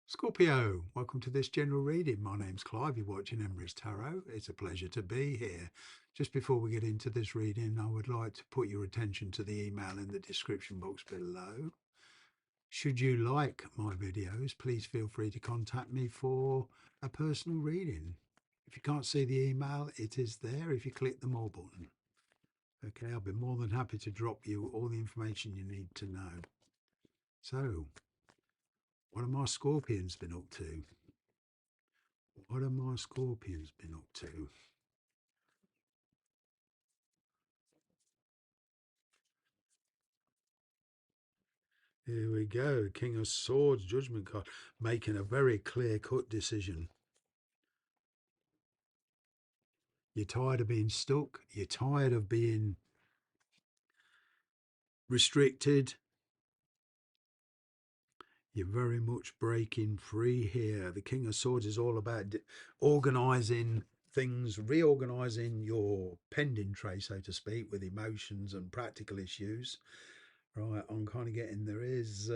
Scorpio, welcome to this general reading. My name's Clive. You're watching Emery's Tarot. It's a pleasure to be here. Just before we get into this reading, I would like to put your attention to the email in the description box below. Should you like my videos, please feel free to contact me for a personal reading. If you can't see the email, it is there if you click the More button. Okay, I'll be more than happy to drop you all the information you need to know. So, what have my Scorpions been up to? What have my Scorpions been up to? Here we go. King of Swords, Judgment card, making a very clear-cut decision. You're tired of being stuck. You're tired of being restricted. You're very much breaking free here. The King of Swords is all about organising things, reorganising your pending tray, so to speak, with emotions and practical issues. Right, I'm kind of getting there is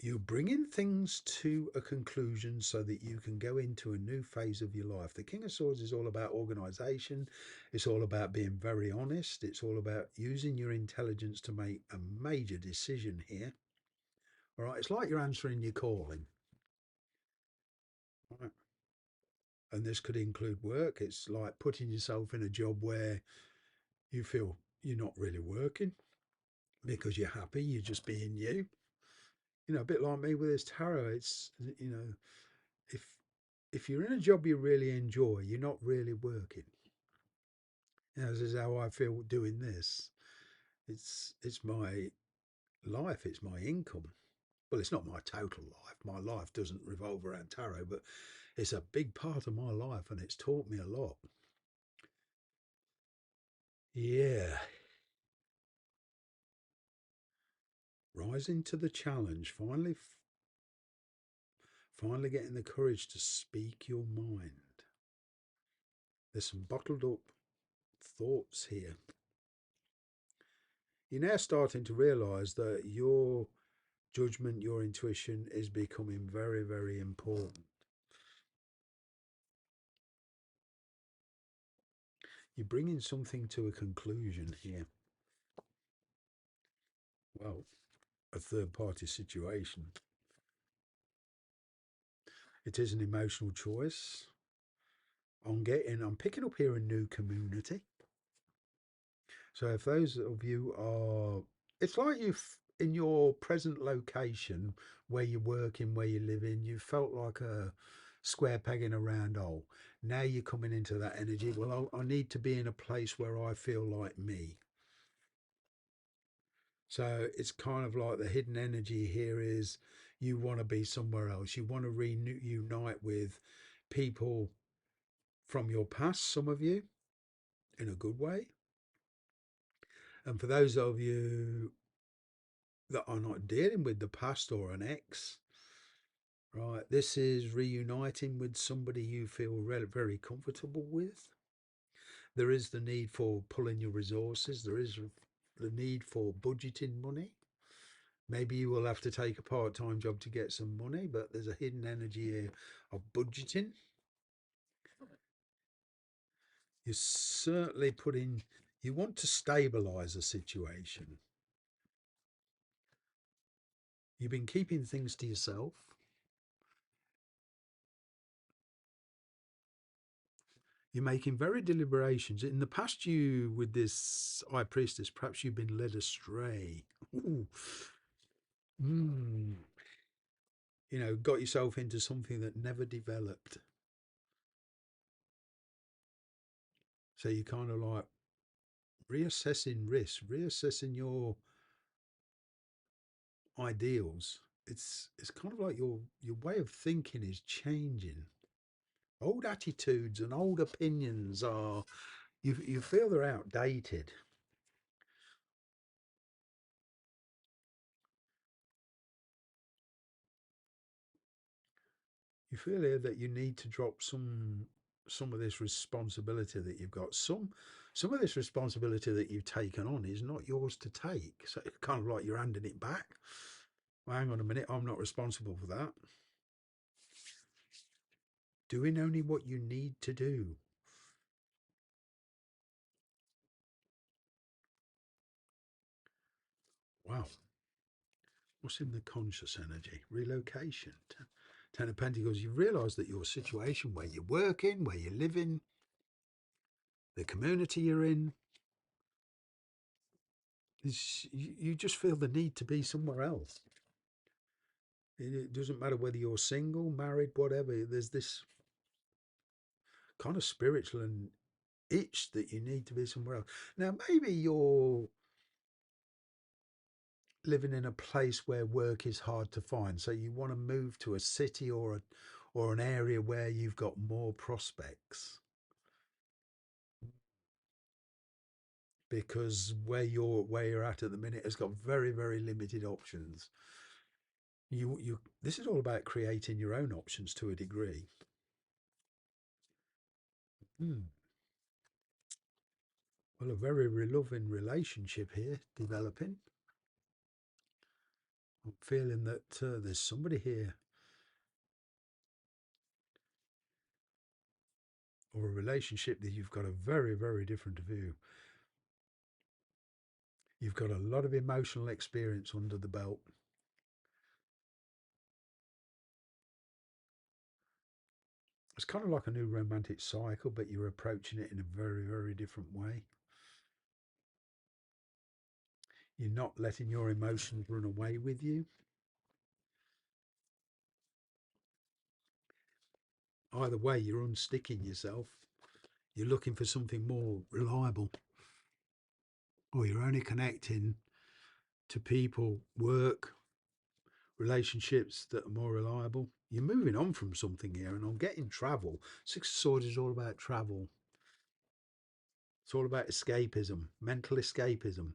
you're bringing things to a conclusion so that you can go into a new phase of your life. The King of Swords is all about organization. It's all about being very honest. It's all about using your intelligence to make a major decision here. All right, it's like you're answering your calling. All right. And this could include work. It's like putting yourself in a job where you feel you're not really working because you're happy, you're just being you. You know, a bit like me with this tarot. It's, if if you're in a job you really enjoy, you're not really working. You know, this is how I feel doing this. It's my life, it's my income. Well, it's not my total life. My life doesn't revolve around tarot, but it's a big part of my life and it's taught me a lot. Yeah. Rising to the challenge, finally getting the courage to speak your mind. There's some bottled up thoughts here. You're now starting to realize that your judgment, your intuition is becoming very, very important. You're bringing something to a conclusion here. Well, a third party situation. It is an emotional choice. I'm picking up here a new community. So if those of you are, it's like you've, in your present location where you're working, where you live in, you felt like a square peg in a round hole. Now you're coming into that energy. Well, I need to be in a place where I feel like me. So it's kind of like the hidden energy here is you want to be somewhere else. You want to reunite with people from your past, some of you, in a good way. And for those of you that are not dealing with the past or an ex, right, this is reuniting with somebody you feel very comfortable with. There is the need for pulling your resources. There is the need for budgeting money. Maybe you will have to take a part-time job to get some money, but there's a hidden energy here of budgeting. You're certainly you want to stabilize a situation. You've been keeping things to yourself. You're making very deliberations. In the past, with this High Priestess, perhaps you've been led astray. Ooh. Mm. You know, got yourself into something that never developed. So you kind of like reassessing risk, reassessing your ideals. It's kind of like your way of thinking is changing. Old attitudes and old opinions are you feel they're outdated. You feel here that you need to drop some of this responsibility that you've got. Some of this responsibility that you've taken on is not yours to take. So it's kind of like you're handing it back. Well, hang on a minute, I'm not responsible for that. Doing only what you need to do. Wow. What's in the conscious energy? Relocation. Ten of Pentacles, you realise that your situation, where you're working, where you're living, the community you're in, is you just feel the need to be somewhere else. It doesn't matter whether you're single, married, whatever. There's this kind of spiritual and itch that you need to be somewhere else. Now, maybe you're living in a place where work is hard to find, so you want to move to a city or an area where you've got more prospects, because where you're at the minute has got very, very limited options. You this is all about creating your own options to a degree. Hmm. Well, a very loving relationship here developing. I'm feeling that there's somebody here, or a relationship that you've got a very, very different view. You've got a lot of emotional experience under the belt. It's kind of like a new romantic cycle, but you're approaching it in a very, very different way. You're not letting your emotions run away with you. Either way, you're unsticking yourself. You're looking for something more reliable, or you're only connecting to people, work, relationships that are more reliable. You're moving on from something here, and I'm getting travel. Six of Swords is all about travel. It's all about escapism, mental escapism.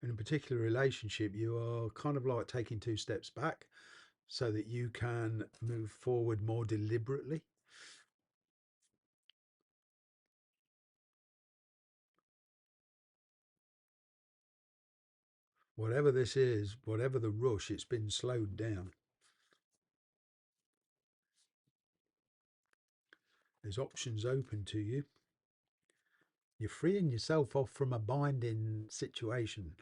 In a particular relationship, you are kind of like taking two steps back so that you can move forward more deliberately. Whatever this is, whatever the rush, it's been slowed down. There's options open to you. You're freeing yourself off from a binding situation.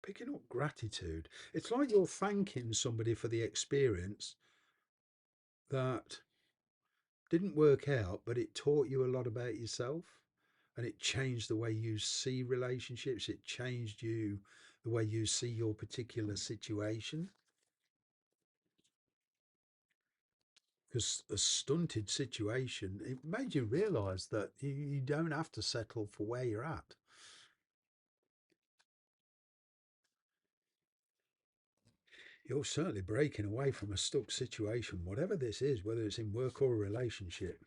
Picking up gratitude. It's like you're thanking somebody for the experience that didn't work out, but it taught you a lot about yourself, and it changed the way you see relationships. It changed you, the way you see your particular situation. Because a stunted situation, it made you realize that you don't have to settle for where you're at. You're certainly breaking away from a stuck situation, whatever this is, whether it's in work or a relationship.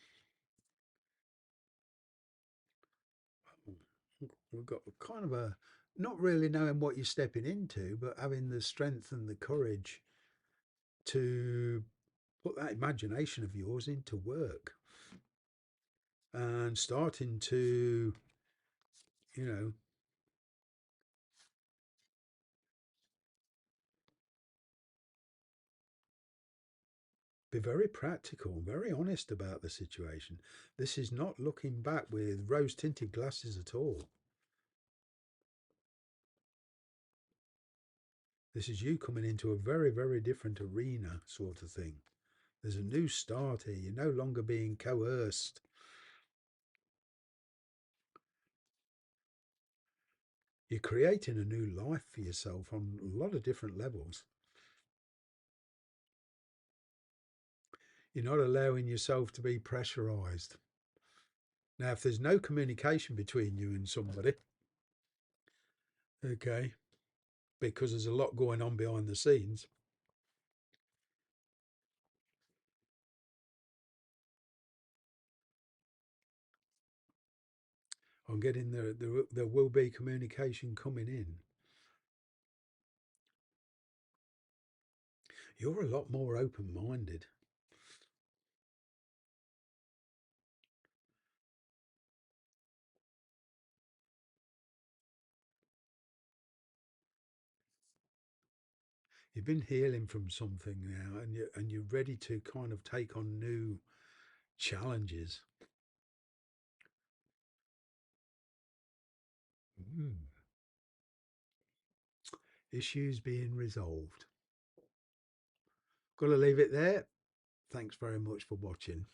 We've got kind of a not really knowing what you're stepping into, but having the strength and the courage to put that imagination of yours into work, and starting to, you know, be very practical, very honest about the situation. This is not looking back with rose tinted glasses at all. This is you coming into a very, very different arena, sort of thing. There's a new start here. You're no longer being coerced. You're creating a new life for yourself on a lot of different levels. You're not allowing yourself to be pressurized. Now, if there's no communication between you and somebody, okay, because there's a lot going on behind the scenes, I'm getting there will be communication coming in. You're a lot more open minded. You've been healing from something now, and you're ready to kind of take on new challenges. Mm. Issues being resolved. Got to leave it there. Thanks very much for watching.